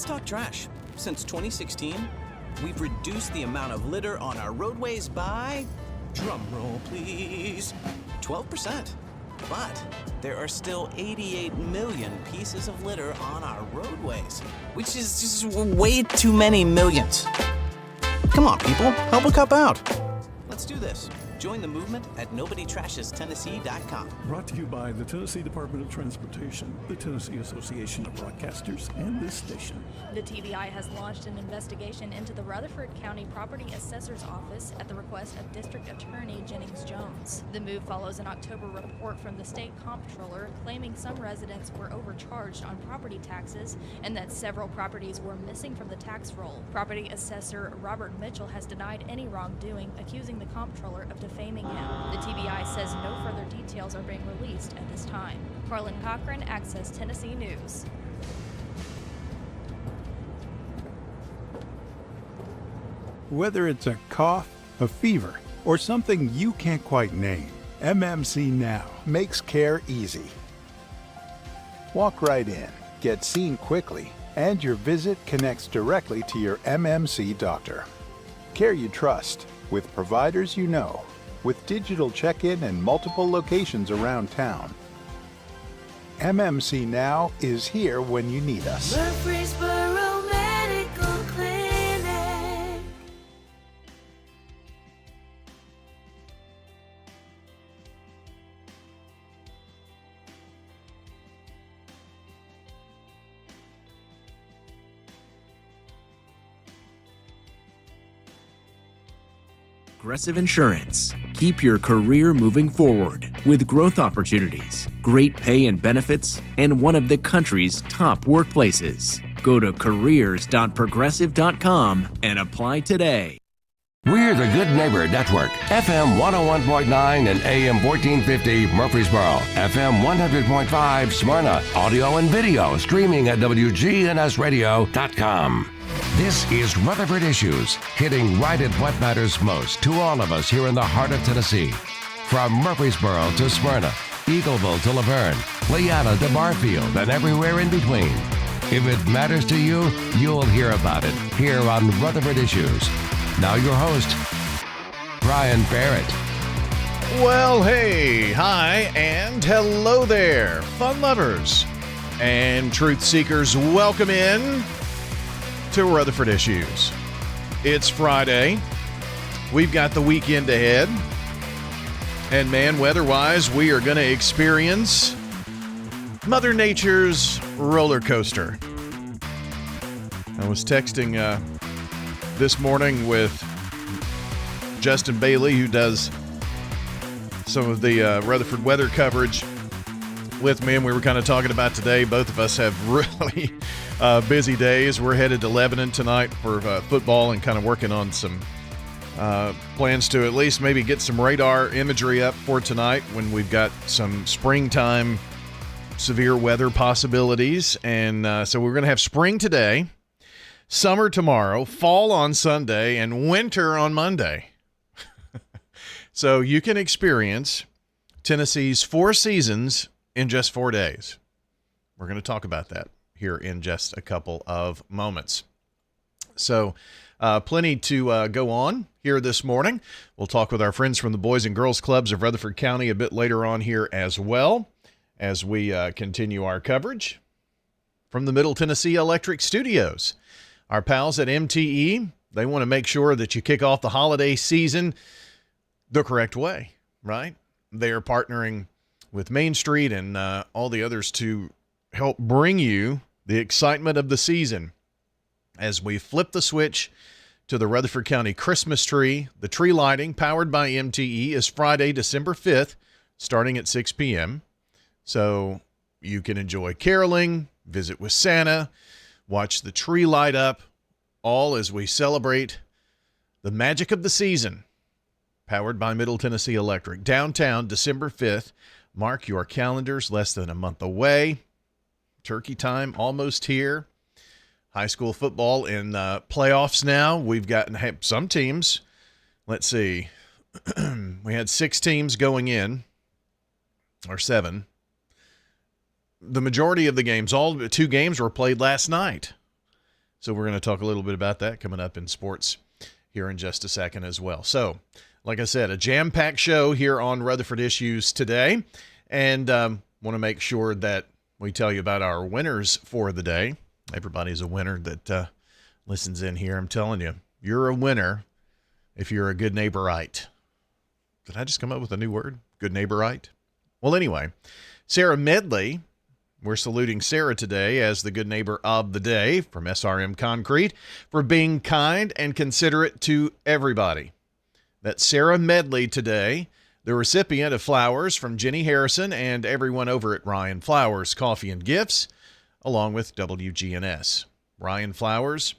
talk trash. Since 2016, we've reduced the amount of litter on our roadways by, drum roll please, 12%. But there are still 88 million pieces of litter on our roadways, which is just way too many millions. Come on, people, help a cup out. Let's do this. Join the movement at NobodyTrashesTennessee.com. Brought to you by the Tennessee Department of Transportation, the Tennessee Association of Broadcasters, and this station. The TVI has launched an investigation into the Rutherford County Property Assessor's Office at the request of District Attorney Jennings Jones. The move follows an October report from the state comptroller claiming some residents were overcharged on property taxes and that several properties were missing from the tax roll. Property Assessor Robert Mitchell has denied any wrongdoing, accusing the comptroller of defaming him. The TBI says no further details are being released at this time. Carlin Cochran, Access Tennessee News. Whether it's a cough, a fever, or something you can't quite name, MMC Now makes care easy. Walk right in, get seen quickly, and your visit connects directly to your MMC doctor. Care you trust, with providers you know, with digital check-in and multiple locations around town. MMC Now is here when you need us. Murfreesboro Medical Clinic. Progressive Insurance. Keep your career moving forward with growth opportunities, great pay and benefits, and one of the country's top workplaces. Go to careers.progressive.com and apply today. We're the Good Neighbor Network, FM 101.9 and AM 1450 Murfreesboro, FM 100.5 Smyrna, audio and video streaming at wgnsradio.com. This is Rutherford Issues, hitting right at what matters most to all of us here in the heart of Tennessee. From Murfreesboro to Smyrna, Eagleville to Laverne, Leanna to Barfield, and everywhere in between. If it matters to you, you'll hear about it here on Rutherford Issues. Now your host, Brian Barrett. Well, hey, hi, and hello there, fun lovers and truth seekers. Welcome in to Rutherford Issues. It's Friday. We've got the weekend ahead. And man, weather-wise, we are going to experience Mother Nature's roller coaster. I was texting this morning with Justin Bailey, who does some of the Rutherford weather coverage with me, and we were kind of talking about today. Both of us have really busy days. We're headed to Lebanon tonight for football and kind of working on some plans to at least maybe get some radar imagery up for tonight when we've got some springtime severe weather possibilities. And so we're going to have spring today, summer tomorrow, fall on Sunday, and winter on Monday. So you can experience Tennessee's 4 seasons in just 4 days. We're going to talk about that here in just a couple of moments. So plenty to go on here this morning. We'll talk with our friends from the Boys and Girls Clubs of Rutherford County a bit later on here as well, as we continue our coverage from the Middle Tennessee Electric Studios. Our pals at MTE, they want to make sure that you kick off the holiday season the correct way, right? They are partnering with Main Street and all the others to help bring you the excitement of the season as we flip the switch to the Rutherford County Christmas tree. The tree lighting, powered by MTE, is Friday, December 5th, starting at 6 p.m. So you can enjoy caroling, visit with Santa, watch the tree light up, all as we celebrate the magic of the season. Powered by Middle Tennessee Electric. Downtown, December 5th. Mark your calendars, less than a month away. Turkey time almost here. High school football in playoffs now. We've got some teams. Let's see. We had 6 teams going in, or 7. The majority of the games, all 2 games were played last night. So we're going to talk a little bit about that coming up in sports here in just a second as well. So, like I said, a jam-packed show here on Rutherford Issues today. And want to make sure that we tell you about our winners for the day. Everybody's a winner that listens in here. I'm telling you, you're a winner if you're a good neighborite. Did I just come up with a new word? Good neighborite? Well, anyway, Sarah Medley, we're saluting Sarah today as the good neighbor of the day from SRM Concrete for being kind and considerate to everybody. That's Sarah Medley today, the recipient of flowers from Jenny Harrison and everyone over at Ryan Flowers Coffee and Gifts, along with WGNS. Ryan Flowers,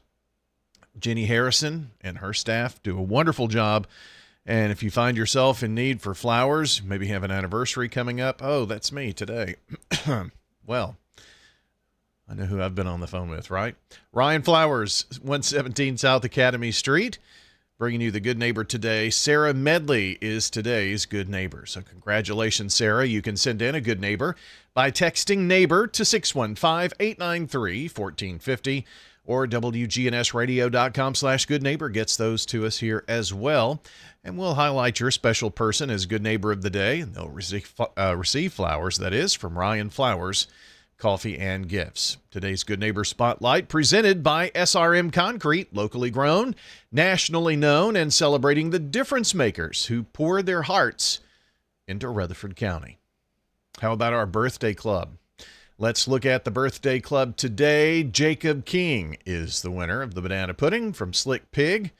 Jenny Harrison, and her staff do a wonderful job. And if you find yourself in need for flowers, maybe have an anniversary coming up, oh, that's me today. Well, I know who I've been on the phone with, right? Ryan Flowers, 117 South Academy Street, bringing you the good neighbor today. Sarah Medley is today's good neighbor. So congratulations, Sarah. You can send in a good neighbor by texting neighbor to 615-893-1450 or wgnsradio.com/good neighbor gets those to us here as well. And we'll highlight your special person as good neighbor of the day, and they'll receive flowers, that is, from Ryan Flowers Coffee and Gifts. Today's Good Neighbor Spotlight presented by SRM Concrete, locally grown, nationally known, and celebrating the difference makers who pour their hearts into Rutherford County. How about our birthday club? Let's look at the birthday club today. Jacob King is the winner of the banana pudding from Slick Pig.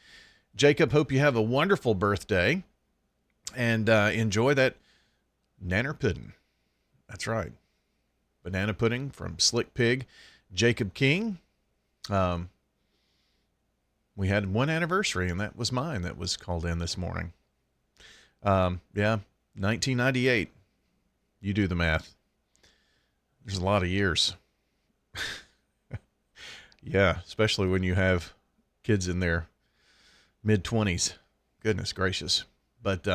Jacob, hope you have a wonderful birthday and enjoy that nanner pudding. That's right. Banana pudding from Slick Pig. Jacob King. We had one anniversary, and that was mine that was called in this morning. 1998. You do the math. There's a lot of years. Yeah, especially when you have kids in their mid-20s. Goodness gracious. But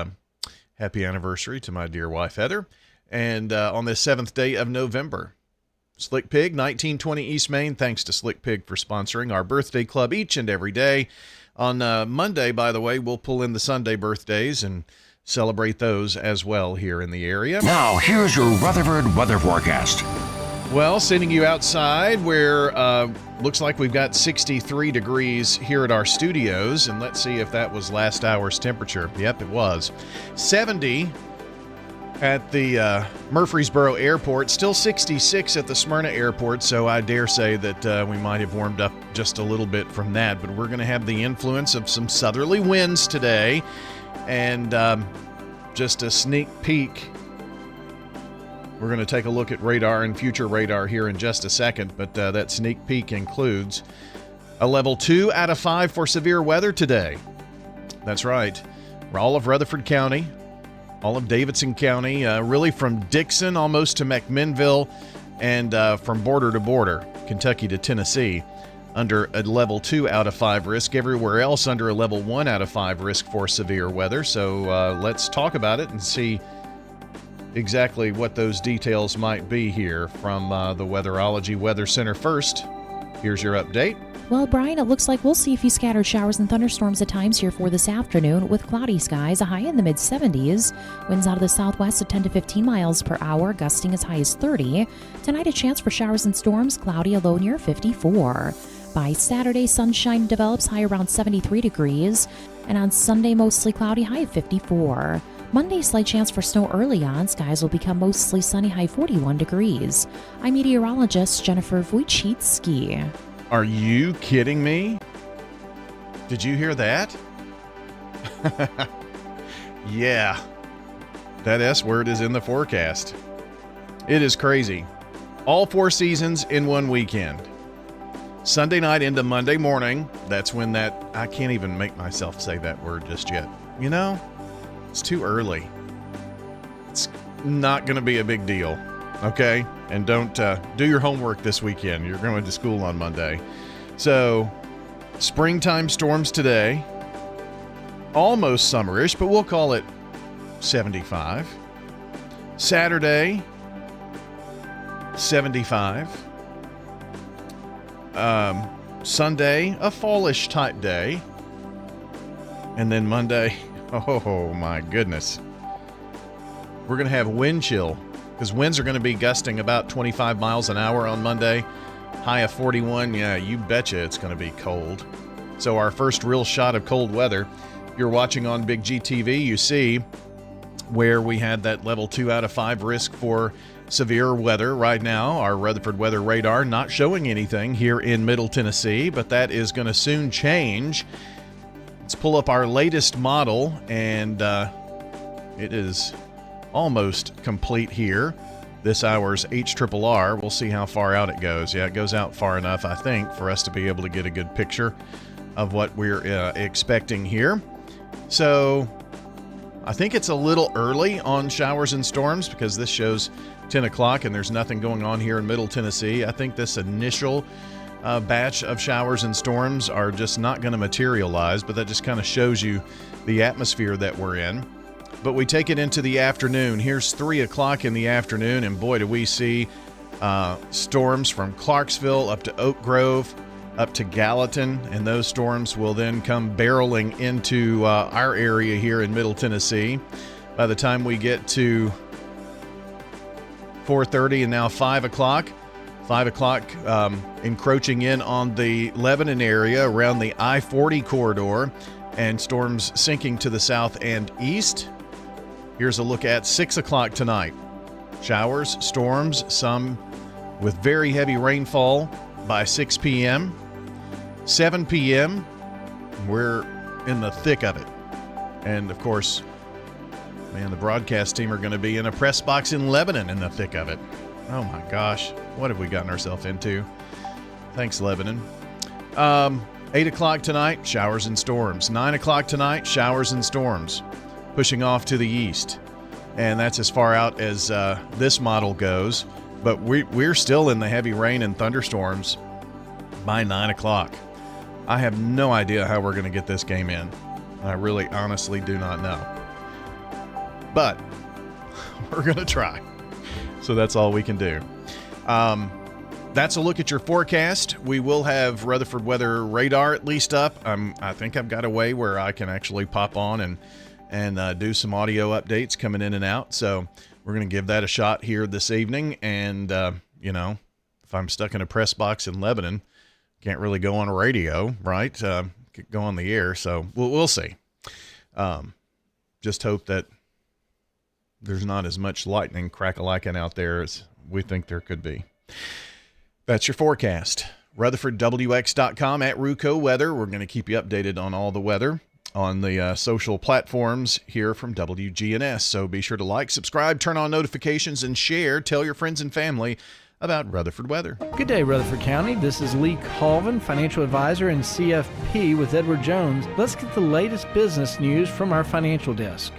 happy anniversary to my dear wife, Heather. And on this 7th day of November, Slick Pig, 1920 East Main. Thanks to Slick Pig for sponsoring our birthday club each and every day. On Monday, by the way, we'll pull in the Sunday birthdays and celebrate those as well here in the area. Now, here's your Rutherford weather forecast. Well, sending you outside where looks like we've got 63 degrees here at our studios. And let's see if that was last hour's temperature. Yep, it was. 70 at the Murfreesboro Airport. Still 66 at the Smyrna Airport. So I dare say that we might have warmed up just a little bit from that. But we're going to have the influence of some southerly winds today. And just a sneak peek. We're going to take a look at radar and future radar here in just a second, but that sneak peek includes a level 2 out of 5 for severe weather today. That's right. All of Rutherford County, all of Davidson County, really from Dixon almost to McMinnville, and from border to border, Kentucky to Tennessee, under a level 2 out of 5 risk. Everywhere else under a level 1 out of 5 risk for severe weather. So let's talk about it and see exactly what those details might be here from the Weatherology Weather Center. First, here's your update. Well, Brian, it looks like we'll see a few scattered showers and thunderstorms at times here for this afternoon with cloudy skies, a high in the mid-70s. Winds out of the southwest at 10 to 15 miles per hour, gusting as high as 30. Tonight, a chance for showers and storms, cloudy, a low near 54. By Saturday, sunshine develops, high around 73 degrees. And on Sunday, mostly cloudy, high of 54. Monday, slight chance for snow early on. Skies will become mostly sunny, high 41 degrees. I'm meteorologist Jennifer Wojcicki. Are you kidding me? Did you hear that? Yeah. That S word is in the forecast. It is crazy. All 4 seasons in one weekend. Sunday night into Monday morning. That's when that... I can't even make myself say that word just yet. You know? It's too early. It's not going to be a big deal, okay? And don't do your homework this weekend. You're going to school on Monday. So, springtime storms today. Almost summerish, but we'll call it 75. Saturday, 75. Sunday, a fallish type day. And then Monday, oh my goodness. We're going to have wind chill because winds are going to be gusting about 25 miles an hour on Monday. High of 41. Yeah, you betcha it's going to be cold. So our first real shot of cold weather. If you're watching on Big GTV, you see where we had that level 2 out of 5 risk for severe weather. Right now, our Rutherford weather radar not showing anything here in Middle Tennessee, but that is going to soon change. Let's pull up our latest model, and it is almost complete here. This hour's HRRR. We'll see how far out it goes. Yeah, it goes out far enough, I think, for us to be able to get a good picture of what we're expecting here. So I think it's a little early on showers and storms because this shows 10 o'clock and there's nothing going on here in Middle Tennessee. I think this initial batch of showers and storms are just not going to materialize, but that just kind of shows you the atmosphere that we're in. But we take it into the afternoon. Here's 3 o'clock in the afternoon, and boy, do we see storms from Clarksville up to Oak Grove, up to Gallatin, and those storms will then come barreling into our area here in Middle Tennessee. By the time we get to 4:30 and now 5 o'clock, 5 o'clock encroaching in on the Lebanon area around the I-40 corridor, and storms sinking to the south and east. Here's a look at 6 o'clock tonight. Showers, storms, some with very heavy rainfall by 6 p.m. 7 p.m., we're in the thick of it. And, of course, man, the broadcast team are going to be in a press box in Lebanon in the thick of it. Oh, my gosh. What have we gotten ourselves into? Thanks, Lebanon. 8 o'clock tonight, showers and storms. 9 o'clock tonight, showers and storms. Pushing off to the east. And that's as far out as this model goes. But we're still in the heavy rain and thunderstorms by 9 o'clock. I have no idea how we're going to get this game in. I really honestly do not know. But we're going to try. So that's all we can do. That's a look at your forecast. We will have Rutherford weather radar at least up. I think I've got a way where I can actually pop on and do some audio updates coming in and out. So we're going to give that a shot here this evening. And, if I'm stuck in a press box in Lebanon, can't really go on radio, right? Go on the air. So we'll see. Just hope that there's not as much lightning crack-a-lacking out there as we think there could be. That's your forecast. RutherfordWX.com at Ruco Weather. We're going to keep you updated on all the weather on the social platforms here from WGNS. So be sure to like, subscribe, turn on notifications, and share. Tell your friends and family about Rutherford weather. Good day, Rutherford County. This is Lee Colvin, financial advisor and CFP with Edward Jones. Let's get the latest business news from our financial desk.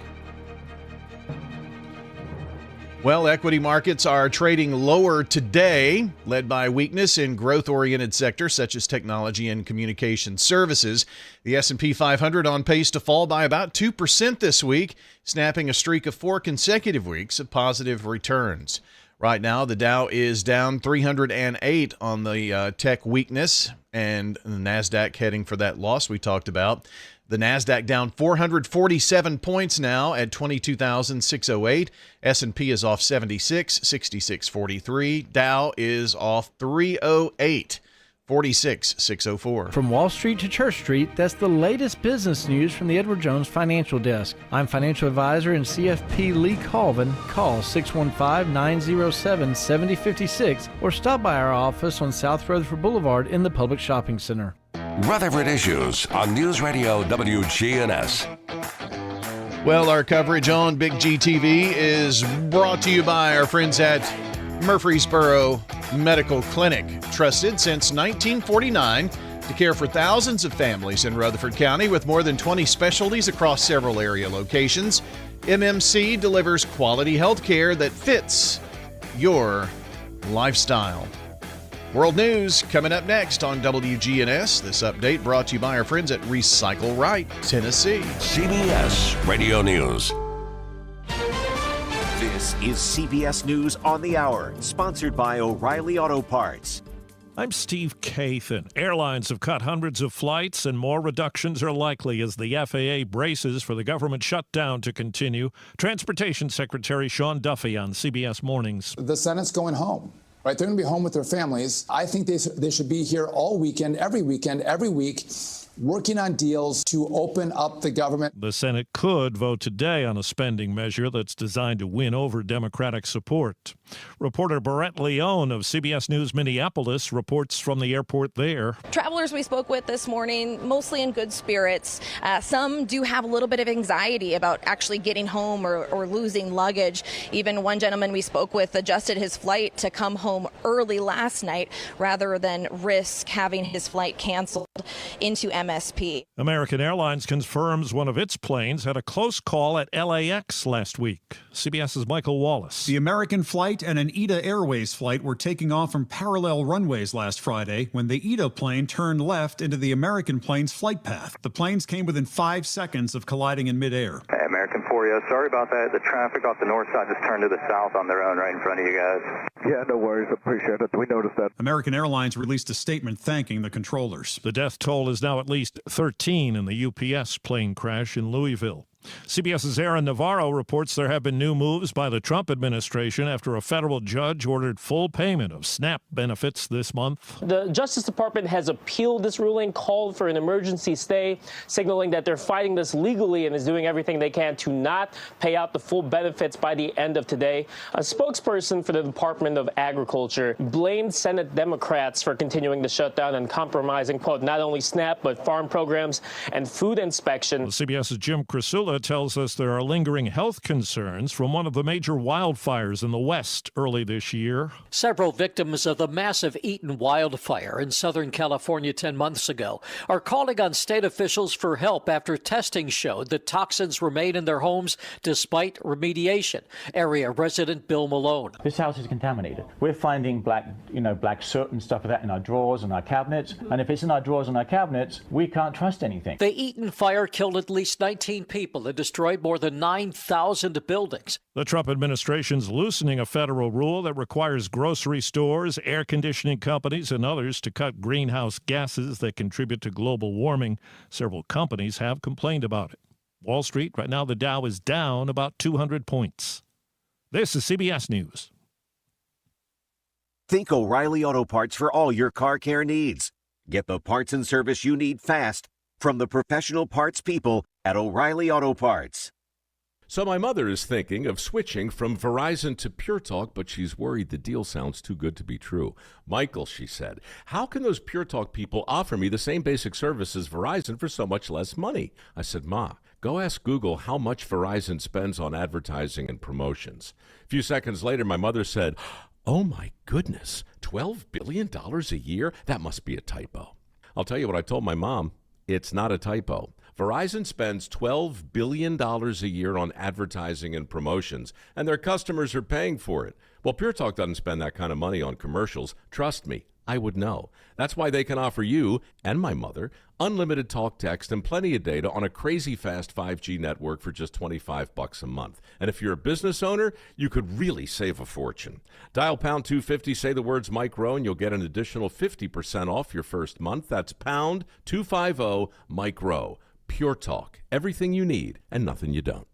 Well, equity markets are trading lower today, led by weakness in growth-oriented sectors such as technology and communication services. The S&P 500 on pace to fall by about 2% this week, snapping a streak of 4 consecutive weeks of positive returns. Right now, the Dow is down 308 on the tech weakness, and the NASDAQ heading for that loss we talked about. The NASDAQ down 447 points now at 22,608. S&P is off 76, 6643. Dow is off 308, 46, 604. From Wall Street to Church Street, that's the latest business news from the Edward Jones Financial Desk. I'm financial advisor and CFP Lee Colvin. Call 615-907-7056 or stop by our office on South Rutherford Boulevard in the Public Shopping Center. Rutherford Issues on News Radio WGNS. Well, our coverage on Big GTV is brought to you by our friends at Murfreesboro Medical Clinic, trusted since 1949 to care for thousands of families in Rutherford County with more than 20 specialties across several area locations. MMC delivers quality health care that fits your lifestyle. World News coming up next on WGNS. This update brought to you by our friends at Recycle Right, Tennessee. CBS Radio News. This is CBS News on the Hour, sponsored by O'Reilly Auto Parts. I'm Steve Kathan. Airlines have cut hundreds of flights, and more reductions are likely as the FAA braces for the government shutdown to continue. Transportation Secretary Sean Duffy on CBS Mornings. The Senate's going home. Right, they're going to be home with their families. I think they should be here all weekend, every week, working on deals to open up the government. The Senate could vote today on a spending measure that's designed to win over Democratic support. Reporter Barrett Leone of CBS News Minneapolis reports from the airport there. Travelers we spoke with this morning, mostly in good spirits. Some do have a little bit of anxiety about actually getting home or losing luggage. Even one gentleman we spoke with adjusted his flight to come home early last night rather than risk having his flight canceled into MSP. American Airlines confirms one of its planes had a close call at LAX last week. CBS's Michael Wallace. The American flight and an EDA Airways flight were taking off from parallel runways last Friday when the EDA plane turned left into the American plane's flight path. The planes came within 5 seconds of colliding in midair. Hey, American 4, sorry about that. The traffic off the north side just turned to the south on their own right in front of you guys. Yeah, no worries. Appreciate it. We noticed that. American Airlines released a statement thanking the controllers. The death toll is now at least 13 in the UPS plane crash in Louisville. CBS's Aaron Navarro reports there have been new moves by the Trump administration after a federal judge ordered full payment of SNAP benefits this month. The Justice Department has appealed this ruling, called for an emergency stay, signaling that they're fighting this legally and is doing everything they can to not pay out the full benefits by the end of today. A spokesperson for the Department of Agriculture blamed Senate Democrats for continuing the shutdown and compromising, quote, not only SNAP, but farm programs and food inspection. CBS's Jim Crisula tells us there are lingering health concerns from one of the major wildfires in the West early this year. Several victims of the massive Eaton wildfire in Southern California 10 months ago are calling on state officials for help after testing showed that toxins remain in their homes despite remediation. Area resident Bill Malone. This house is contaminated. We're finding black soot and stuff like that in our drawers and our cabinets. And if it's in our drawers and our cabinets, we can't trust anything. The Eaton fire killed at least 19 people and destroyed more than 9,000 buildings. The Trump administration's loosening a federal rule that requires grocery stores, air conditioning companies, and others to cut greenhouse gases that contribute to global warming. Several companies have complained about it. Wall Street, right now the Dow is down about 200 points. This is CBS News. Think O'Reilly Auto Parts for all your car care needs. Get the parts and service you need fast from the professional parts people at O'Reilly Auto Parts. So my mother is thinking of switching from Verizon to Pure Talk, but she's worried the deal sounds too good to be true. Michael, she said, how can those Pure Talk people offer me the same basic service as Verizon for so much less money? I said, Ma, go ask Google how much Verizon spends on advertising and promotions. A few seconds later, my mother said, oh my goodness, $12 billion a year? That must be a typo. I'll tell you what I told my mom. It's not a typo. Verizon spends $12 billion a year on advertising and promotions, and their customers are paying for it. Well, Pure Talk doesn't spend that kind of money on commercials. Trust me, I would know. That's why they can offer you and my mother unlimited talk, text, and plenty of data on a crazy fast 5G network for just $25 a month. And if you're a business owner, you could really save a fortune. Dial pound 250, say the words Mike Rowe, and you'll get an additional 50% off your first month. That's pound 250 Mike Rowe. Pure Talk. Everything you need and nothing you don't.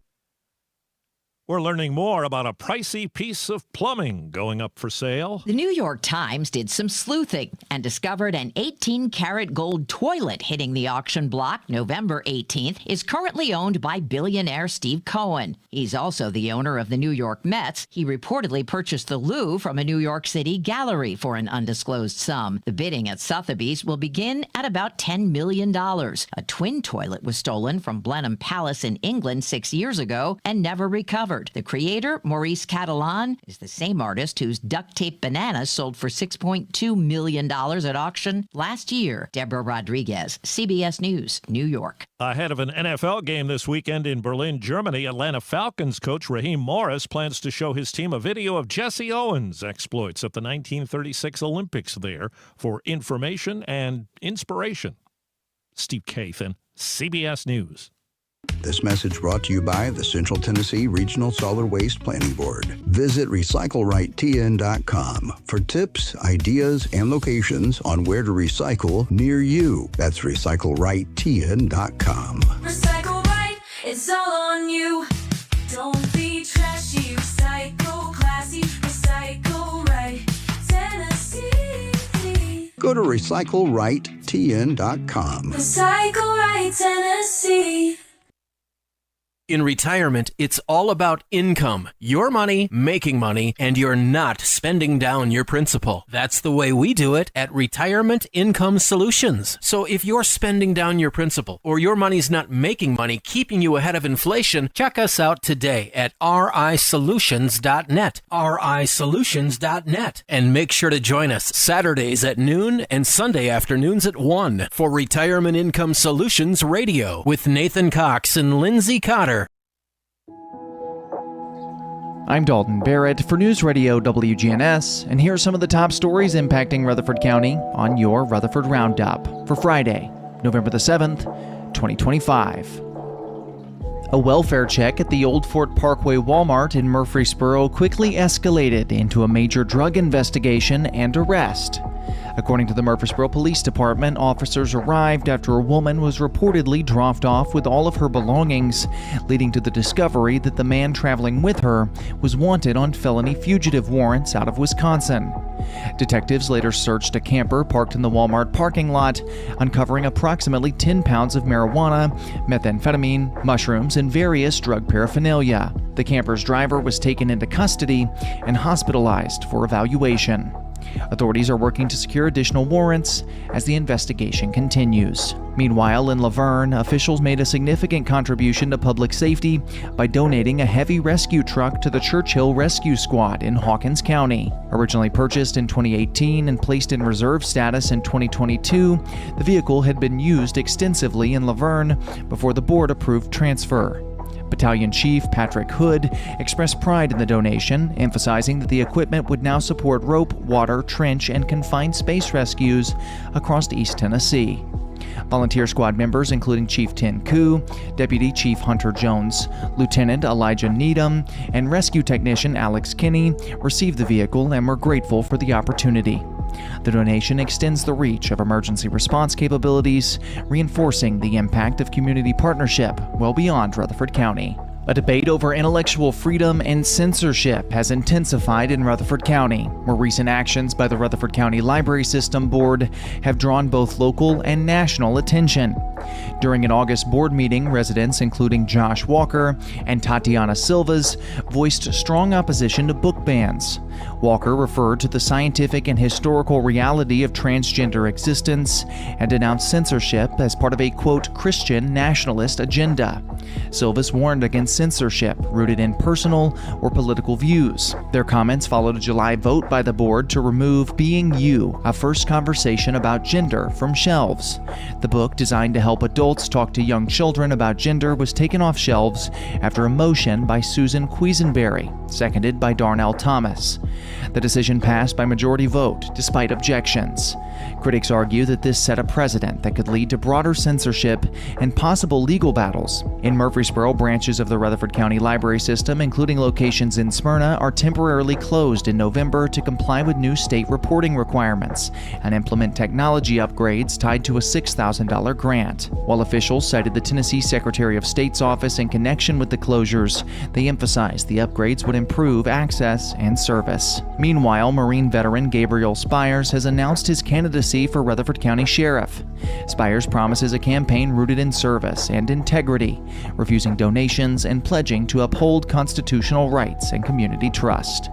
We're learning more about a pricey piece of plumbing going up for sale. The New York Times did some sleuthing and discovered an 18-karat gold toilet hitting the auction block November 18th is currently owned by billionaire Steve Cohen. He's also the owner of the New York Mets. He reportedly purchased the Louvre from a New York City gallery for an undisclosed sum. The bidding at Sotheby's will begin at about $10 million. A twin toilet was stolen from Blenheim Palace in England 6 years ago and never recovered. The creator, Maurice Catalan, is the same artist whose duct tape bananas sold for $6.2 million at auction last year. Deborah Rodriguez, CBS News, New York. Ahead of an NFL game this weekend in Berlin, Germany, Atlanta Falcons coach Raheem Morris plans to show his team a video of Jesse Owens' exploits at the 1936 Olympics there for information and inspiration. Steve Kathan, CBS News. This message brought to you by the Central Tennessee Regional Solid Waste Planning Board. Visit recyclerightTN.com for tips, ideas, and locations on where to recycle near you. That's recyclerightTN.com. Recycle right, it's all on you. Don't be trashy, recycle classy, recycle right, Tennessee. Go to recyclerightTN.com. Recycle right, Tennessee. In retirement, it's all about income. Your money, making money, and you're not spending down your principal. That's the way we do it at Retirement Income Solutions. So if you're spending down your principal or your money's not making money, keeping you ahead of inflation, check us out today at risolutions.net. risolutions.net. And make sure to join us Saturdays at noon and Sunday afternoons at 1 for Retirement Income Solutions Radio with Nathan Cox and Lindsay Cotter. I'm Dalton Barrett for News Radio WGNS, and here are some of the top stories impacting Rutherford County on your Rutherford Roundup for Friday, November the 7th, 2025. A welfare check at the Old Fort Parkway Walmart in Murfreesboro quickly escalated into a major drug investigation and arrest. According to the Murfreesboro Police Department, officers arrived after a woman was reportedly dropped off with all of her belongings, leading to the discovery that the man traveling with her was wanted on felony fugitive warrants out of Wisconsin. Detectives later searched a camper parked in the Walmart parking lot, uncovering approximately 10 pounds of marijuana, methamphetamine, mushrooms, and various drug paraphernalia. The camper's driver was taken into custody and hospitalized for evaluation. Authorities are working to secure additional warrants as the investigation continues. Meanwhile, in Laverne, officials made a significant contribution to public safety by donating a heavy rescue truck to the Churchill Rescue Squad in Hawkins County. Originally purchased in 2018 and placed in reserve status in 2022, the vehicle had been used extensively in Laverne before the board approved transfer. Battalion Chief Patrick Hood expressed pride in the donation, emphasizing that the equipment would now support rope, water, trench, and confined space rescues across East Tennessee. Volunteer squad members, including Chief Tin Koo, Deputy Chief Hunter Jones, Lieutenant Elijah Needham, and Rescue Technician Alex Kinney, received the vehicle and were grateful for the opportunity. The donation extends the reach of emergency response capabilities, reinforcing the impact of community partnership well beyond Rutherford County. A debate over intellectual freedom and censorship has intensified in Rutherford County, where recent actions by the Rutherford County Library System Board have drawn both local and national attention. During an August board meeting, residents, including Josh Walker and Tatiana Silvas, voiced strong opposition to book bans. Walker referred to the scientific and historical reality of transgender existence and denounced censorship as part of a, quote, Christian nationalist agenda. Silvas warned against censorship rooted in personal or political views. Their comments followed a July vote by the board to remove Being You, a first conversation about gender, from shelves. The book, designed to help adults talk to young children about gender, was taken off shelves after a motion by Susan Quisenberry, seconded by Darnell Thomas. The decision passed by majority vote, despite objections. Critics argue that this set a precedent that could lead to broader censorship and possible legal battles. In Murfreesboro, branches of the Rutherford County Library System, including locations in Smyrna, are temporarily closed in November to comply with new state reporting requirements and implement technology upgrades tied to a $6,000 grant. While officials cited the Tennessee Secretary of State's office in connection with the closures, they emphasized the upgrades would improve access and service. Meanwhile, Marine veteran Gabriel Spires has announced his candidacy for Rutherford County Sheriff. Spires promises a campaign rooted in service and integrity, refusing donations and pledging to uphold constitutional rights and community trust.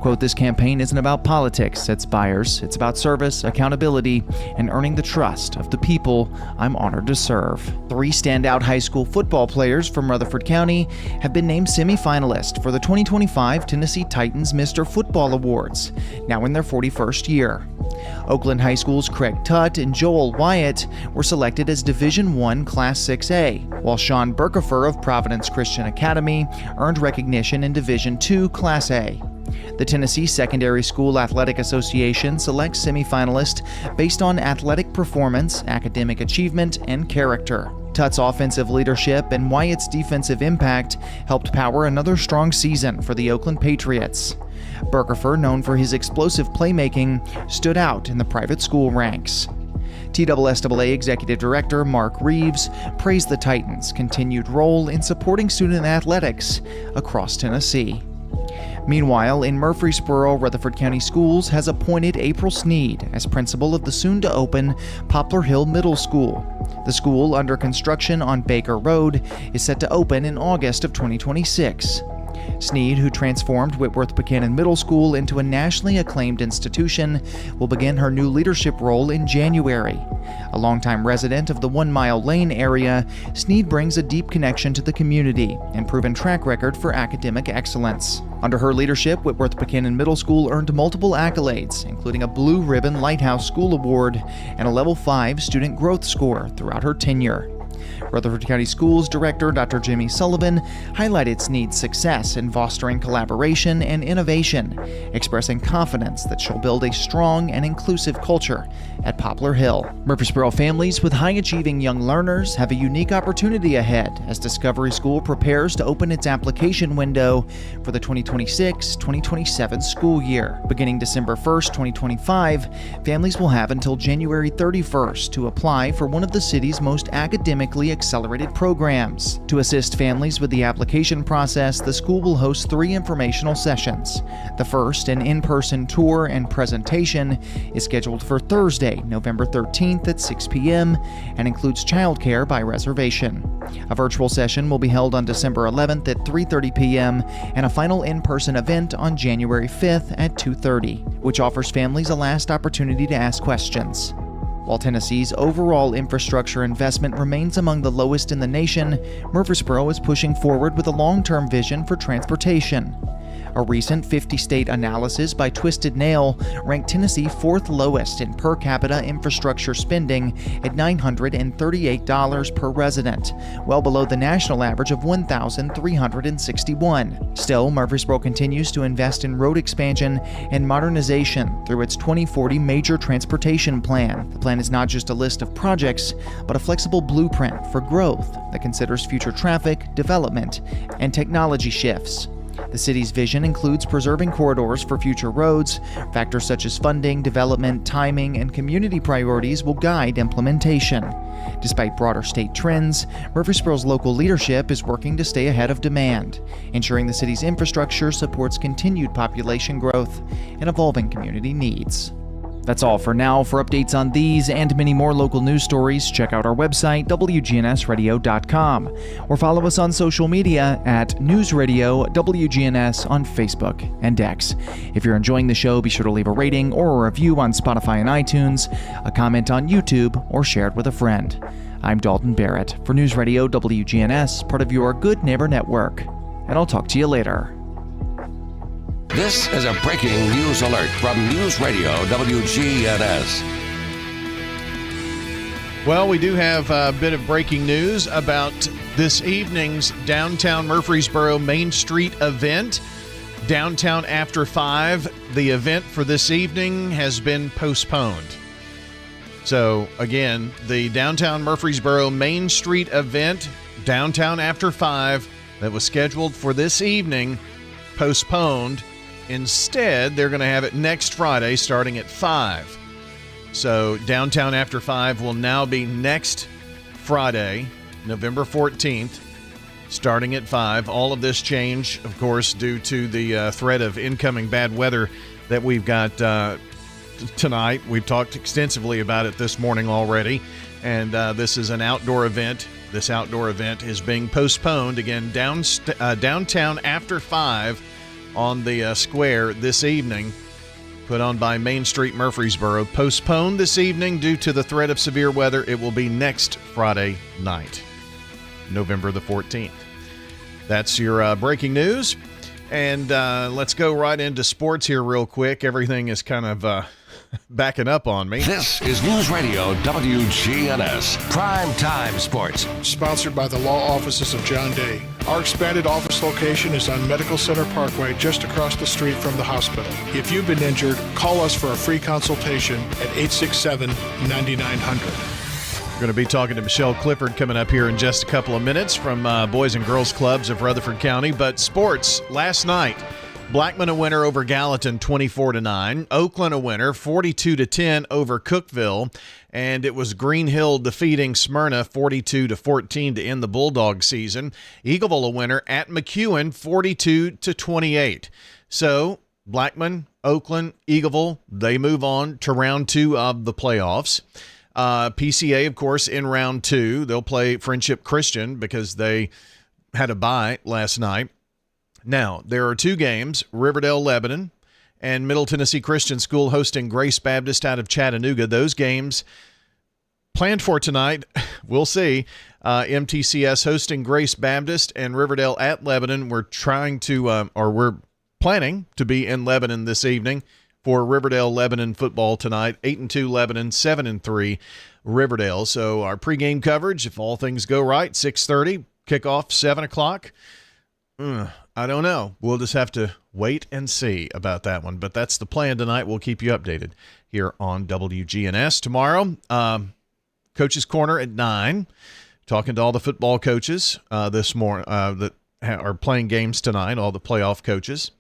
Quote, "This campaign isn't about politics," said Spires. "It's about service, accountability, and earning the trust of the people I'm honored to serve." 3 standout high school football players from Rutherford County have been named semifinalists for the 2025 Tennessee Titans Mr. Football Awards, now in their 41st year. Oakland High School's Craig Tutt and Joel Wyatt were selected as Division I Class 6A, while Sean Berkefer of Providence Christian Academy earned recognition in Division II Class A. The Tennessee Secondary School Athletic Association selects semifinalists based on athletic performance, academic achievement, and character. Tutt's offensive leadership and Wyatt's defensive impact helped power another strong season for the Oakland Patriots. Bergerfer, known for his explosive playmaking, stood out in the private school ranks. TSSAA Executive Director Mark Reeves praised the Titans' continued role in supporting student athletics across Tennessee. Meanwhile, in Murfreesboro, Rutherford County Schools has appointed April Sneed as principal of the soon-to-open Poplar Hill Middle School. The school, under construction on Baker Road, is set to open in August of 2026. Sneed, who transformed Whitworth Buchanan Middle School into a nationally acclaimed institution, will begin her new leadership role in January. A longtime resident of the 1 Mile Lane area, Sneed brings a deep connection to the community and proven track record for academic excellence. Under her leadership, Whitworth Buchanan Middle School earned multiple accolades, including a Blue Ribbon Lighthouse School Award and a Level 5 Student Growth Score throughout her tenure. Rutherford County Schools Director Dr. Jimmy Sullivan highlighted Sneed's success in fostering collaboration and innovation, expressing confidence that she'll build a strong and inclusive culture at Poplar Hill. Murfreesboro families with high-achieving young learners have a unique opportunity ahead as Discovery School prepares to open its application window for the 2026-2027 school year. Beginning December 1st, 2025, families will have until January 31st to apply for one of the city's most academically accelerated programs. To assist families with the application process, the school will host 3 informational sessions. The first, an in-person tour and presentation, is scheduled for Thursday, November 13th at 6 p.m. and includes childcare by reservation. A virtual session will be held on December 11th at 3:30 p.m. and a final in-person event on January 5th at 2:30, which offers families a last opportunity to ask questions. While Tennessee's overall infrastructure investment remains among the lowest in the nation, Murfreesboro is pushing forward with a long-term vision for transportation. A recent 50-state analysis by Twisted Nail ranked Tennessee 4th lowest in per capita infrastructure spending at $938 per resident, well below the national average of $1,361. Still, Murfreesboro continues to invest in road expansion and modernization through its 2040 Major Transportation Plan. The plan is not just a list of projects, but a flexible blueprint for growth that considers future traffic, development, and technology shifts. The city's vision includes preserving corridors for future roads. Factors such as funding, development, timing, and community priorities will guide implementation. Despite broader state trends, Murfreesboro's local leadership is working to stay ahead of demand, ensuring the city's infrastructure supports continued population growth and evolving community needs. That's all for now. For updates on these and many more local news stories, check out our website, wgnsradio.com, or follow us on social media at News Radio WGNS on Facebook and X. If you're enjoying the show, be sure to leave a rating or a review on Spotify and iTunes, a comment on YouTube, or share it with a friend. I'm Dalton Barrett for News Radio WGNS, part of your Good Neighbor Network, and I'll talk to you later. This is a breaking news alert from News Radio WGNS. Well, we do have a bit of breaking news about this evening's Downtown Murfreesboro Main Street event. Downtown After 5, the event for this evening has been postponed. So, again, the Downtown Murfreesboro Main Street event, Downtown After 5, that was scheduled for this evening, postponed. Instead, they're going to have it next Friday starting at 5. So Downtown After 5 will now be next Friday, November 14th, starting at 5. All of this change, of course, due to the threat of incoming bad weather that we've got tonight. We've talked extensively about it this morning already, and this is an outdoor event. This outdoor event is being postponed. Again, Downtown After 5 on the square this evening, put on by Main Street Murfreesboro. Postponed this evening due to the threat of severe weather. It will be next Friday night, November the 14th. That's your breaking news. And let's go right into sports here real quick. Everything is kind of backing up on me. This is News Radio WGNS Prime Time Sports. Sponsored by the law offices of John Day. Our expanded office location is on Medical Center Parkway, just across the street from the hospital. If you've been injured, call us for a free consultation at 867-9900. We're going to be talking to Michelle Clifford coming up here in just a couple of minutes from Boys and Girls Clubs of Rutherford County. But sports, last night, Blackman a winner over Gallatin 24-9. Oakland a winner 42-10 over Cookeville. And it was Green Hill defeating Smyrna 42-14 to end the Bulldog season. Eagleville a winner at McEwen 42-28. So Blackman, Oakland, Eagleville, they move on to round 2 of the playoffs. PCA, of course, in round 2. They'll play Friendship Christian because they had a bye last night. Now, there are 2 games, Riverdale, Lebanon, and Middle Tennessee Christian School hosting Grace Baptist out of Chattanooga. Those games planned for tonight, we'll see. MTCS hosting Grace Baptist and Riverdale at Lebanon. We're planning to be in Lebanon this evening for Riverdale-Lebanon football tonight. 8-2 Lebanon, 7-3 Riverdale. So our pregame coverage, if all things go right, 6:30, kickoff 7 o'clock. I don't know. We'll just have to wait and see about that one. But that's the plan tonight. We'll keep you updated here on WGNS. Tomorrow, Coach's Corner at 9. Talking to all the football coaches this morning that are playing games tonight, all the playoff coaches.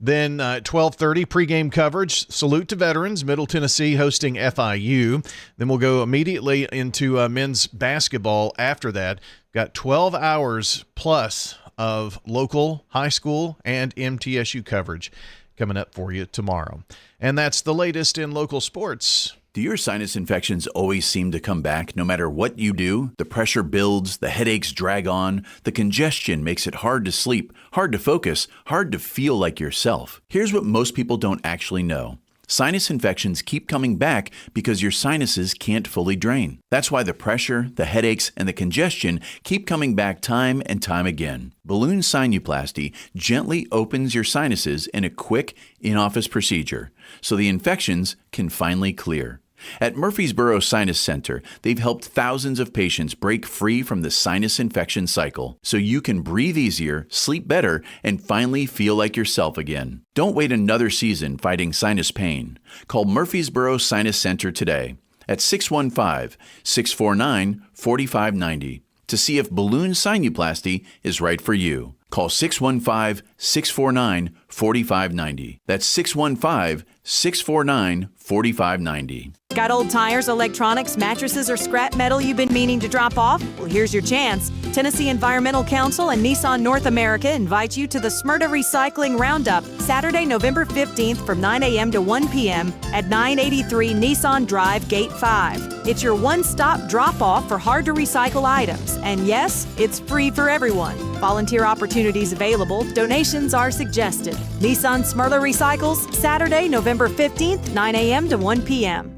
Then 12:30 pregame coverage. Salute to veterans. Middle Tennessee hosting FIU. Then we'll go immediately into men's basketball after that. Got 12 hours plus of local, high school, and MTSU coverage coming up for you tomorrow. And that's the latest in local sports. Do your sinus infections always seem to come back no matter what you do? The pressure builds, the headaches drag on, the congestion makes it hard to sleep, hard to focus, hard to feel like yourself. Here's what most people don't actually know. Sinus infections keep coming back because your sinuses can't fully drain. That's why the pressure, the headaches, and the congestion keep coming back time and time again. Balloon sinuplasty gently opens your sinuses in a quick, in-office procedure so the infections can finally clear. At Murfreesboro Sinus Center, they've helped thousands of patients break free from the sinus infection cycle so you can breathe easier, sleep better, and finally feel like yourself again. Don't wait another season fighting sinus pain. Call Murfreesboro Sinus Center today at 615-649-4590 to see if balloon sinuplasty is right for you. Call 615-649-4590. That's 615-649-4590. Got old tires, electronics, mattresses, or scrap metal you've been meaning to drop off? Well, here's your chance. Tennessee Environmental Council and Nissan North America invite you to the Smyrna Recycling Roundup, Saturday, November 15th from 9 a.m. to 1 p.m. at 983 Nissan Drive, Gate 5. It's your one-stop drop-off for hard-to-recycle items. And yes, it's free for everyone. Volunteer opportunities available. Donations are suggested. Nissan Smyrna Recycles, Saturday, November 15th, 9 a.m. to 1 p.m.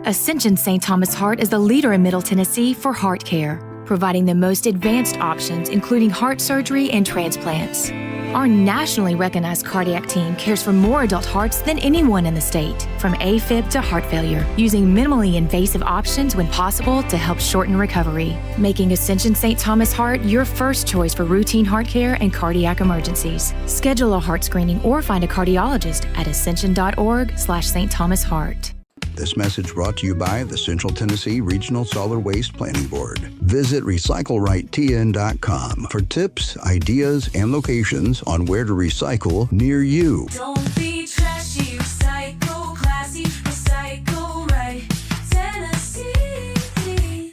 Ascension St. Thomas Heart is the leader in Middle Tennessee for heart care, providing the most advanced options, including heart surgery and transplants. Our nationally recognized cardiac team cares for more adult hearts than anyone in the state, from AFib to heart failure, using minimally invasive options when possible to help shorten recovery, making Ascension St. Thomas Heart your first choice for routine heart care and cardiac emergencies. Schedule a heart screening or find a cardiologist at ascension.org/St. Thomas Heart. This message brought to you by the Central Tennessee Regional Solid Waste Planning Board. Visit recyclerightTN.com for tips, ideas, and locations on where to recycle near you. Don't be trashy, recycle classy, recycle right, Tennessee.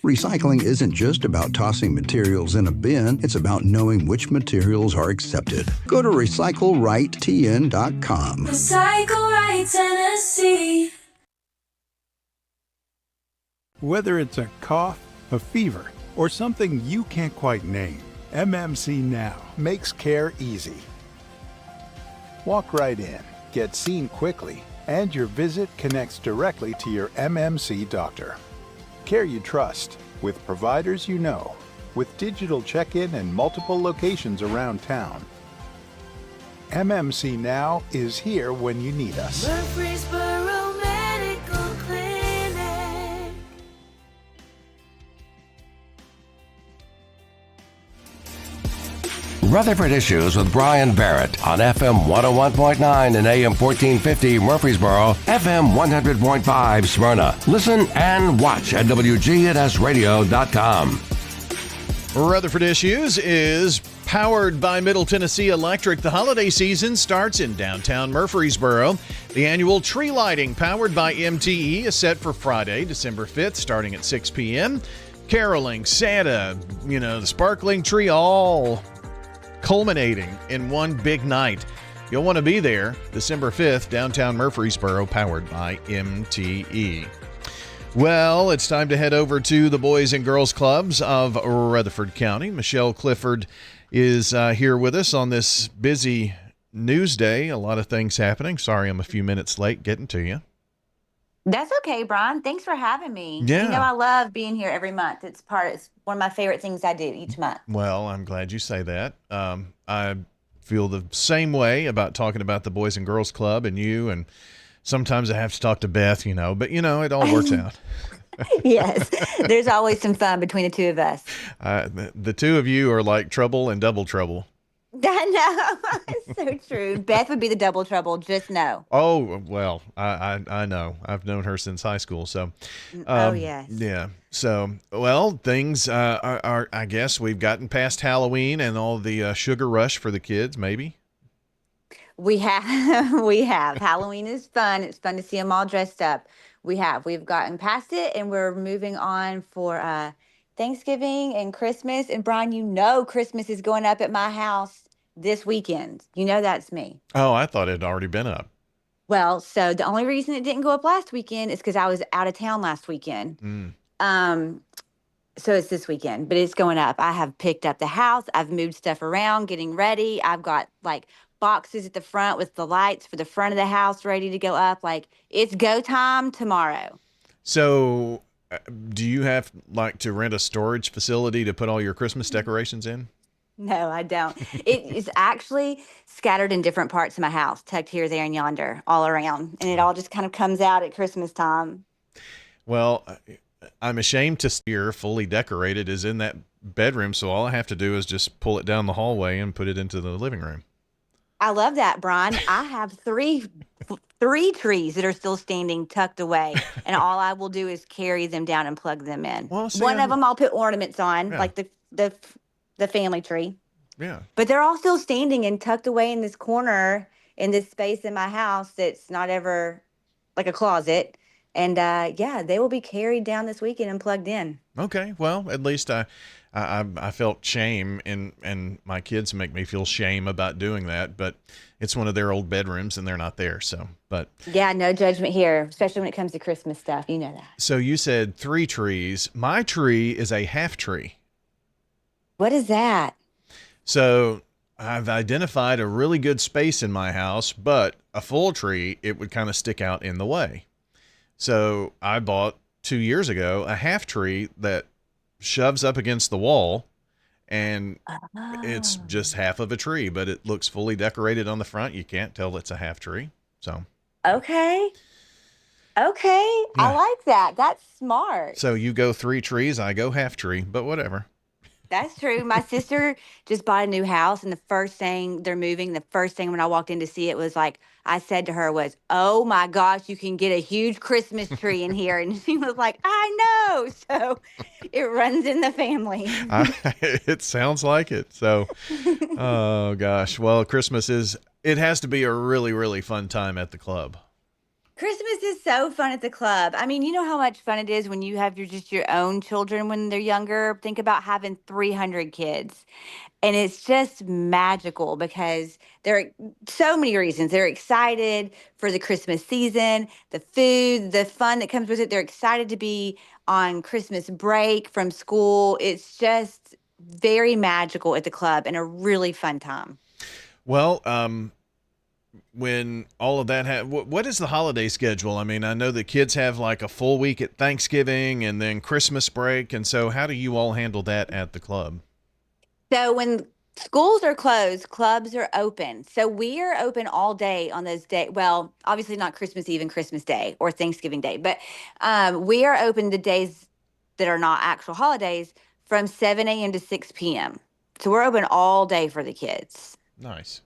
Recycling isn't just about tossing materials in a bin, it's about knowing which materials are accepted. Go to recyclerightTN.com. Recycle right, Tennessee. Whether it's a cough, a fever, or something you can't quite name, MMC Now makes care easy. Walk right in, get seen quickly, and your visit connects directly to your MMC doctor. Care you trust, with providers you know, with digital check-in and multiple locations around town. MMC Now is here when you need us. Murfreesboro Medical Clinic. Rutherford Issues with Brian Barrett on FM 101.9 and AM 1450 Murfreesboro, FM 100.5 Smyrna. Listen and watch at wgnsradio.com. Rutherford Issues is powered by Middle Tennessee Electric. The holiday season starts in downtown Murfreesboro. The annual tree lighting powered by MTE is set for Friday, December 5th, starting at 6 p.m. Caroling, Santa, the sparkling tree, all culminating in one big night. You'll want to be there December 5th, downtown Murfreesboro, powered by MTE. Well, it's time to head over to the Boys and Girls Clubs of Rutherford County. Michelle Clifford is here with us on this busy news day. A lot of things happening. Sorry I'm a few minutes late getting to you. That's okay, Brian. Thanks for having me. Yeah. I love being here every month. It's one of my favorite things I do each month. Well, I'm glad you say that. I feel the same way about talking about the Boys and Girls Club and you, and sometimes I have to talk to Beth, but it all works out. Yes. There's always some fun between the two of us. The two of you are like trouble and double trouble. I know. It's so true. Beth would be the double trouble, just know. Oh, well, I know. I've known her since high school, so. Oh, yes. Yeah. So, well, things are, I guess we've gotten past Halloween and all the sugar rush for the kids, maybe. We have. We have. Halloween is fun. It's fun to see them all dressed up. We've gotten past it, and we're moving on for Thanksgiving and Christmas. And Brian, Christmas is going up at my house this weekend. That's me. Oh, I thought it had already been up. Well, so the only reason it didn't go up last weekend is because I was out of town last weekend. So it's this weekend, but it's going up. I have picked up the house. I've moved stuff around, getting ready. I've got boxes at the front with the lights for the front of the house ready to go up. It's go time tomorrow. So do you have to rent a storage facility to put all your Christmas decorations in? No, I don't. It is actually scattered in different parts of my house, tucked here, there, and yonder, all around. And it all just kind of comes out at Christmas time. Well, I'm ashamed to see you're fully decorated is in that bedroom, so all I have to do is just pull it down the hallway and put it into the living room. I love that, Brian. I have three trees that are still standing tucked away, and all I will do is carry them down and plug them in. Well, one of them I'll put ornaments on, Yeah. like the family tree. Yeah. But they're all still standing and tucked away in this corner in this space in my house that's not ever like a closet. And they will be carried down this weekend and plugged in. Okay. Well, at least I felt shame, and my kids make me feel shame about doing that, but it's one of their old bedrooms and they're not there. Yeah, no judgment here, especially when it comes to Christmas stuff. You know that. So you said 3 trees. My tree is a half tree. What is that? So I've identified a really good space in my house, but a full tree, it would kind of stick out in the way. So I bought 2 years ago a half tree that shoves up against the wall, and it's just half of a tree, but it looks fully decorated on the front. You can't tell it's a half tree. So Okay. I like that. That's smart. So you go 3 trees, I go half tree, but whatever. That's true. My sister just bought a new house, and the first thing when I walked in to see it was I said to her was, "Oh my gosh, you can get a huge Christmas tree in here." And she was like, "I know." So it runs in the family. It sounds like it. So, oh gosh. Well, it has to be a really, really fun time at the club. Christmas is so fun at the club. I mean, you know how much fun it is when you have your own children when they're younger. Think about having 300 kids. And it's just magical because there are so many reasons. They're excited for the Christmas season, the food, the fun that comes with it. They're excited to be on Christmas break from school. It's just very magical at the club and a really fun time. Well, when all of that what is the holiday schedule? I mean, I know the kids have a full week at Thanksgiving and then Christmas break. And so how do you all handle that at the club? So when schools are closed, clubs are open. So we are open all day on those days. Well, obviously not Christmas Eve and Christmas Day or Thanksgiving Day, but we are open the days that are not actual holidays from 7 a.m. to 6 p.m. So we're open all day for the kids. Nice.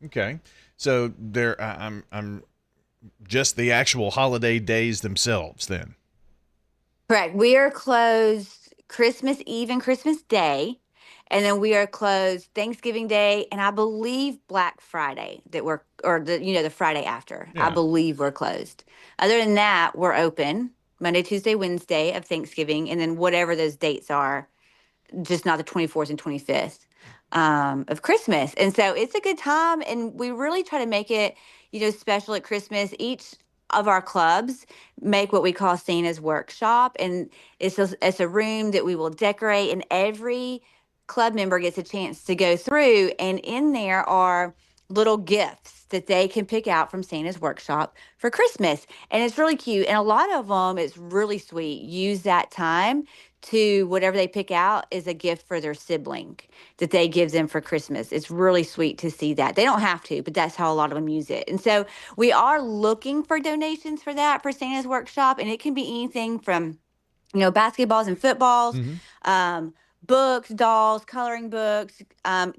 Okay. So there, I'm just the actual holiday days themselves then. Correct. We are closed Christmas Eve and Christmas Day, and then we are closed Thanksgiving Day, and I believe Black Friday the Friday after. I believe we're closed. Other than that, we're open Monday, Tuesday, Wednesday of Thanksgiving, and then whatever those dates are, just not the 24th and 25th of Christmas. And so it's a good time, and we really try to make it, special at Christmas. Each of our clubs make what we call Santa's Workshop, and it's a room that we will decorate, and every club member gets a chance to go through, and in there are little gifts that they can pick out from Santa's Workshop for Christmas. And it's really cute. And a lot of them, it's really sweet, use that time to whatever they pick out is a gift for their sibling that they give them for Christmas. It's really sweet to see that. They don't have to, but that's how a lot of them use it. And so we are looking for donations for that, for Santa's Workshop. And it can be anything from, basketballs and footballs, books, dolls, coloring books.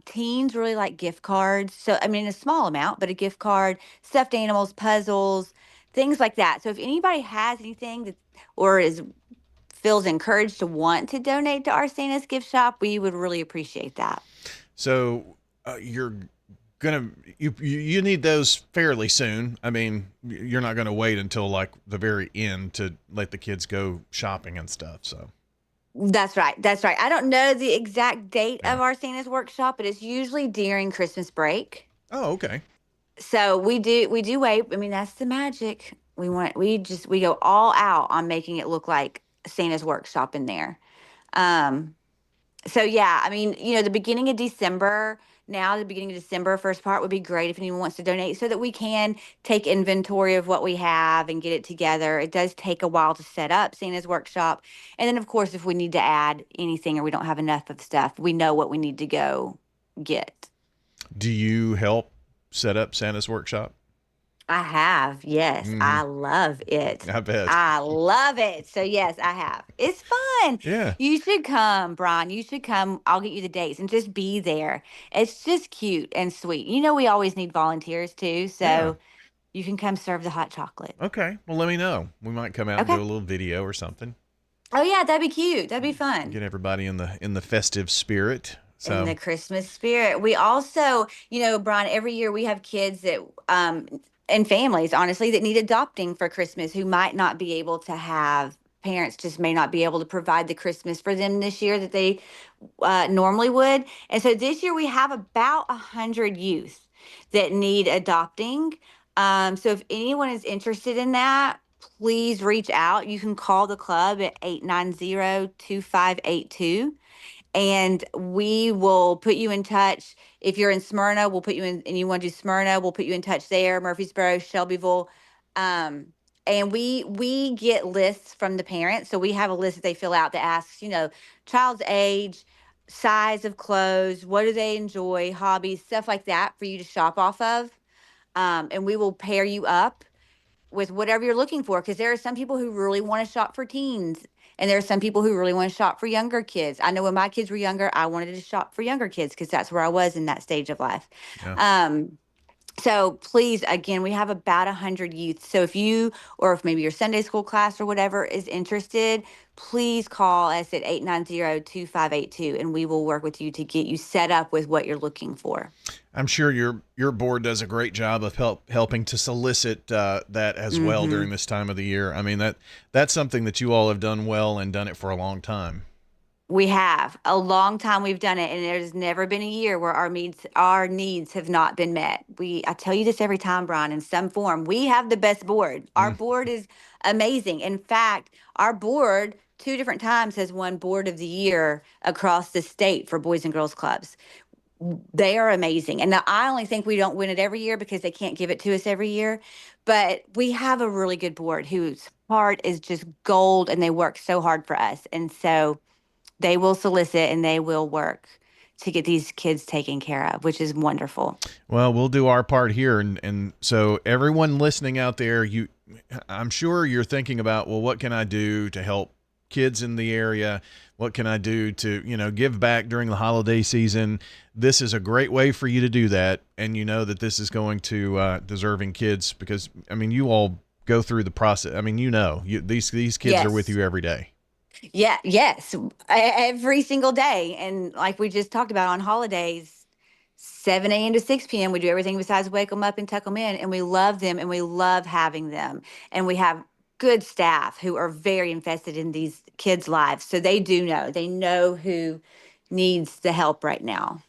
Teens really like gift cards. So, a small amount, but a gift card, stuffed animals, puzzles, things like that. So if anybody has anything feels encouraged to want to donate to our Santa's gift shop, we would really appreciate that. So you're gonna you need those fairly soon. You're not gonna wait until like the very end to let the kids go shopping and stuff. So that's right. I don't know the exact date of our Santa's Workshop, but it's usually during Christmas break. Oh, okay. So we do wait. That's the magic. We go all out on making it look like Santa's Workshop in there. The beginning of December, first part would be great if anyone wants to donate so that we can take inventory of what we have and get it together. It does take a while to set up Santa's Workshop. And then, of course, if we need to add anything or we don't have enough of stuff, we know what we need to go get. Do you help set up Santa's Workshop? I have, yes. I love it. I bet. I love it. So, yes, I have. It's fun. Yeah. You should come, Brian. You should come. I'll get you the dates and just be there. It's just cute and sweet. We always need volunteers, too. So you can come serve the hot chocolate. Okay. Well, let me know. We might come out and do a little video or something. Oh, yeah. That'd be cute. That'd be fun. Get everybody in the festive spirit. So. In the Christmas spirit. We also, Brian, every year we have kids that and families, honestly, that need adopting for Christmas who might not be able to have parents, just may not be able to provide the Christmas for them this year that they normally would. And so this year we have about 100 youth that need adopting. So if anyone is interested in that, please reach out. You can call the club at 890-2582. And we will put you in touch. If you're in Smyrna, we'll put you in, and you want to do Smyrna, we'll put you in touch there, Murfreesboro, Shelbyville. And we get lists from the parents. So we have a list that they fill out that asks, child's age, size of clothes, what do they enjoy, hobbies, stuff like that for you to shop off of. And we will pair you up with whatever you're looking for, because there are some people who really want to shop for teens. And there are some people who really want to shop for younger kids. I know when my kids were younger, I wanted to shop for younger kids because that's where I was in that stage of life. Yeah. So please, again, we have about 100 youth. So if maybe your Sunday school class or whatever is interested, please call us at 890-2582, and we will work with you to get you set up with what you're looking for. I'm sure your board does a great job of helping to solicit that as well during this time of the year. That's something that you all have done well and done it for a long time. We have a long time we've done it, and there's never been a year where our needs have not been met. I tell you this every time, Brian, in some form. We have the best board. Our board is amazing. In fact, our board 2 different times has won Board of the Year across the state for Boys and Girls Clubs. They are amazing. And now I only think we don't win it every year because they can't give it to us every year. But we have a really good board whose heart is just gold, and they work so hard for us. And so they will solicit and they will work to get these kids taken care of, which is wonderful. Well, we'll do our part here. And so everyone listening out there, I'm sure you're thinking about, well, what can I do to help kids in the area. What can I do to, give back during the holiday season? This is a great way for you to do that. And you know that this is going to deserving kids because, you all go through the process. These kids Yes. are with you every day. Yeah, yes, every single day. And like we just talked about on holidays, 7 a.m. to 6 p.m., we do everything besides wake them up and tuck them in. And we love them and we love having them. And we have good staff who are very invested in these kids' lives. So they know who needs the help right now.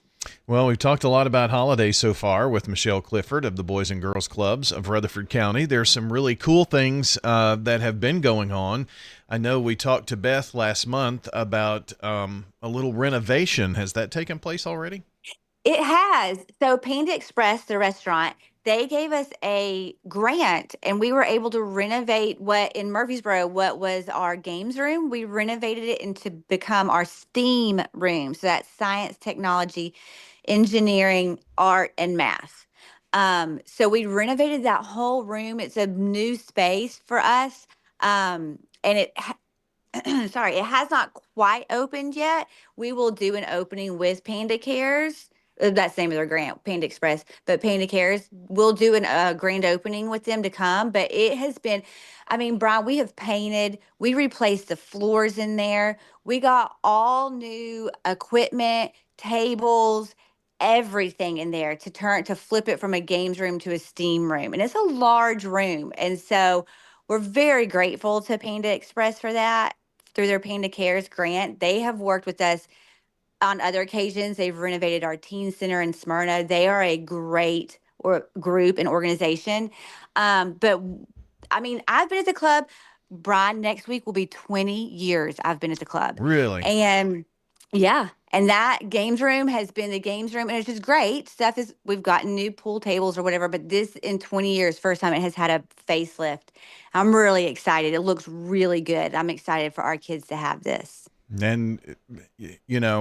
Well, we've talked a lot about holidays so far with Michelle Clifford of the Boys and Girls Clubs of Rutherford County. There's some really cool things that have been going on. I know we talked to Beth last month about a little renovation. Has that taken place already? It has. So Panda Express, the restaurant, they gave us a grant and we were able to renovate in Murfreesboro, what was our games room. We renovated it into become our STEAM room. So that's science, technology, engineering, art, and math. So we renovated that whole room. It's a new space for us. And it has not quite opened yet. We will do an opening with Panda Cares. That's the name of their grant, Panda Express. But Panda Cares, we'll do a grand opening with them to come. But it has been, Brian, we have painted. We replaced the floors in there. We got all new equipment, tables, everything in there to flip it from a games room to a STEAM room. And it's a large room. And so we're very grateful to Panda Express for that through their Panda Cares grant. They have worked with us on other occasions. They've renovated our teen center in Smyrna. They are a great group and organization. But I've been at the club. Brian, next week will be 20 years I've been at the club. Really? And yeah. And that games room has been the games room. And it's just great. We've gotten new pool tables or whatever, but this in 20 years, first time it has had a facelift. I'm really excited. It looks really good. I'm excited for our kids to have this. And,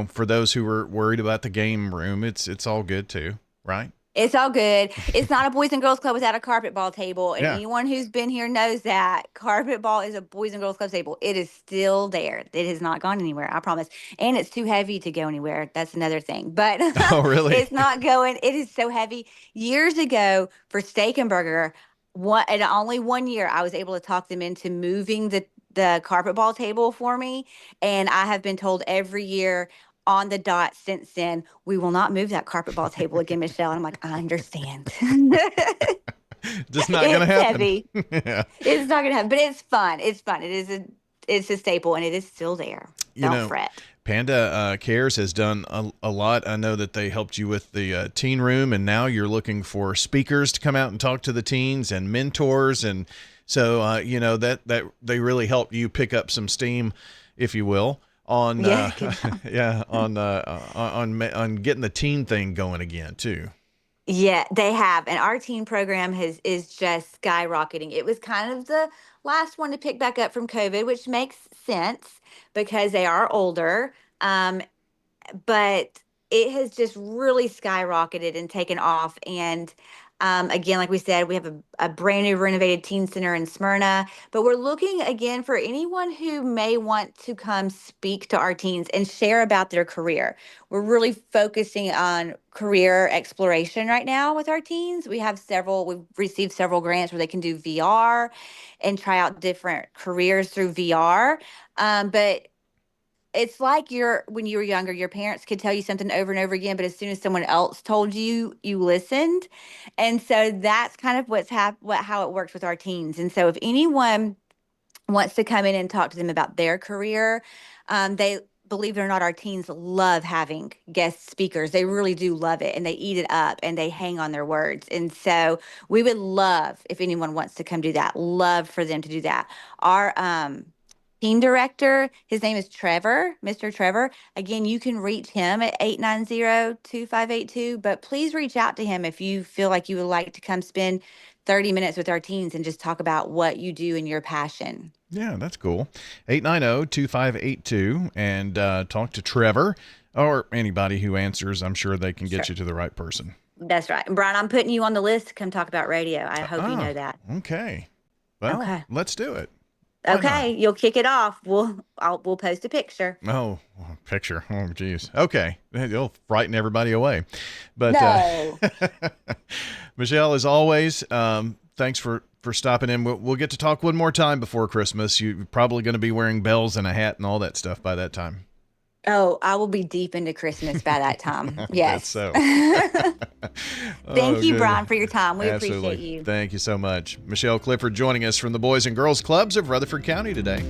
for those who were worried about the game room, it's all good too, right? It's all good. It's not a Boys and Girls Club without a carpet ball table. And Yeah. anyone who's been here knows that carpet ball is a Boys and Girls Club table. It is still there. It has not gone anywhere, I promise. And it's too heavy to go anywhere. That's another thing. But Oh, really? It's not going. It is so heavy. Years ago for Steak and Burger, and only 1 year, I was able to talk them into moving the carpet ball table for me. And I have been told every year on the dot since then, we will not move that carpet ball table again, Michelle. And I'm like, I understand. Just not going to happen. Heavy. Yeah. It's not going to happen, but it's fun. It's fun. It's a staple and it is still there. Don't fret. Panda Cares has done a lot. I know that they helped you with the teen room, and now you're looking for speakers to come out and talk to the teens and mentors. And so, that they really helped you pick up some steam, if you will, on on getting the teen thing going again too. Yeah, they have. And our teen program is just skyrocketing. It was kind of the last one to pick back up from COVID, which makes sense because they are older. But it has just really skyrocketed and taken off. And again, like we said, we have a brand new renovated teen center in Smyrna, but we're looking again for anyone who may want to come speak to our teens and share about their career. We're really focusing on career exploration right now with our teens. We've received several grants where they can do VR and try out different careers through VR. But it's like when you were younger, your parents could tell you something over and over again, but as soon as someone else told you, you listened. And so that's kind of how it works with our teens. And so if anyone wants to come in and talk to them about their career, they, believe it or not, our teens love having guest speakers. They really do love it, and they eat it up, and they hang on their words. And so we would love, if anyone wants to come do that, love for them to do that. Our team director, his name is Trevor, Mr. Trevor. Again, you can reach him at 890-2582, but please reach out to him if you feel like you would like to come spend 30 minutes with our teens and just talk about what you do and your passion. Yeah, that's cool. 890-2582 and talk to Trevor or anybody who answers. I'm sure they can get you to the right person. That's right. And Brian, I'm putting you on the list to come talk about radio. I hope you know that. Okay. Well, let's do it. Okay, you'll kick it off. We'll post a picture. Oh, picture. Oh, geez. Okay. You'll frighten everybody away. But No. Michelle, as always, thanks for stopping in. We'll get to talk one more time before Christmas. You're probably going to be wearing bells and a hat and all that stuff by that time. Oh, I will be deep into Christmas by that time. Yes. So. Thank you, Brian, for your time. We Absolutely. appreciate you. Thank you so much. Michelle Clifford joining us from the Boys and Girls Clubs of Rutherford County today.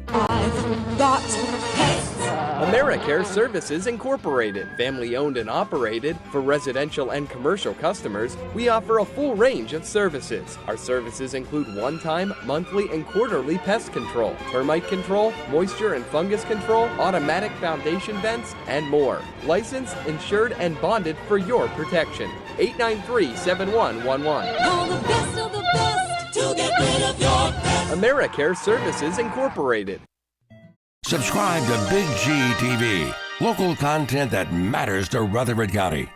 I've got pets. AmeriCare Services Incorporated, family owned and operated. For residential and commercial customers, we offer a full range of services. Our services include one-time, monthly, and quarterly pest control, termite control, moisture and fungus control, automatic foundation vents, and more. Licensed, insured, and bonded for your protection. 893-7111. Call the best of the best to get rid of your pets. AmeriCare Services Incorporated. Subscribe to Big G TV. Local content that matters to Rutherford County.